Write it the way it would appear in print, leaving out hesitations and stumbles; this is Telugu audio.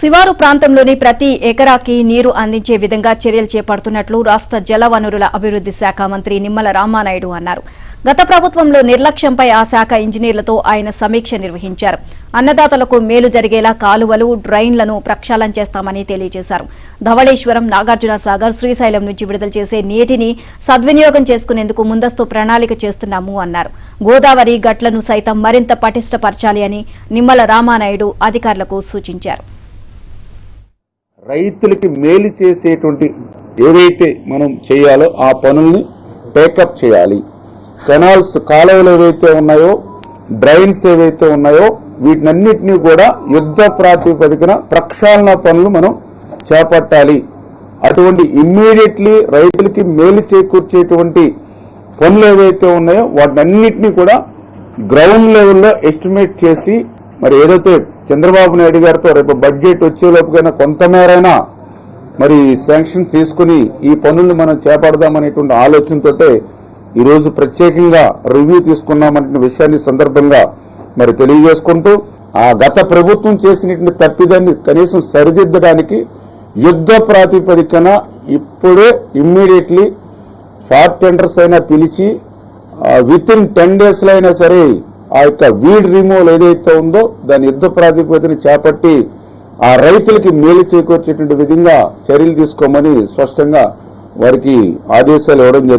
శివారు ప్రాంతంలోని ప్రతి ఎకరాకి నీరు అందించే విధంగా చర్యలు చేపడుతున్నట్లు రాష్ట్ర జలవనరుల అభివృద్ధి శాఖ మంత్రి నిమ్మల రామానాయుడు అన్నారు. గత ప్రభుత్వంలో నిర్లక్ష్యంపై ఆ శాఖ ఇంజనీర్లతో ఆయన సమీక్ష నిర్వహించారు. అన్నదాతలకు మేలు జరిగేలా కాలువలు, డ్రైన్లను ప్రక్షాళన చేస్తామని తెలియజేశారు. ధవళేశ్వరం, నాగార్జున సాగర్, శ్రీశైలం నుంచి విడుదల చేసే నీటిని సద్వినియోగం చేసుకునేందుకు ముందస్తు ప్రణాళిక చేస్తున్నాము అన్నారు. గోదావరి గట్లను సైతం మరింత పటిష్టపరచాలి అని నిమ్మల రామానాయుడు అధికారులకు సూచించారు. రైతులకి మేలు చేసేటువంటి ఏవైతే మనం చేయాలో ఆ పనుల్ని టేకప్ చేయాలి. కెనాల్స్, కాలువలు ఏవైతే ఉన్నాయో, డ్రైన్స్ ఏవైతే ఉన్నాయో వీటినన్నిటినీ కూడా యుద్ధ ప్రాతిపదికన ప్రక్షాళన పనులు మనం చేపట్టాలి. అటువంటి ఇమ్మీడియట్లీ రైతులకి మేలు చేకూర్చేటువంటి పనులు ఏవైతే ఉన్నాయో వాటినన్నిటినీ కూడా గ్రౌండ్ లెవెల్లో ఎస్టిమేట్ చేసి మరి ఏదైతే చంద్రబాబు నాయుడు గారితో రేపు బడ్జెట్ వచ్చేలోపుకైనా కొంతమేరైనా మరి శాంక్షన్ తీసుకుని ఈ పనులను మనం చేపడదామనేటువంటి ఆలోచనతోటే ఈరోజు ప్రత్యేకంగా రివ్యూ తీసుకున్నామనే విషయాన్ని సందర్భంగా మరి తెలియజేసుకుంటూ ఆ గత ప్రభుత్వం చేసినటువంటి తప్పిదాన్ని కనీసం సరిదిద్దడానికి యుద్ధ ప్రాతిపదికన ఇప్పుడే ఇమ్మీడియట్లీ షార్ట్ టెండర్స్ అయినా పిలిచి విత్ ఇన్ 10 days లో అయినా సరే ఆ యొక్క వీడ్ రిమూవల్ ఏదైతే ఉందో దాని యుద్ధ ప్రాతిపదికన చేపట్టి ఆ రైతులకి మేలు చేకూర్చేటువంటి విధంగా చర్యలు తీసుకోమని స్పష్టంగా వారికి ఆదేశాలు ఇవ్వడం జరిగింది.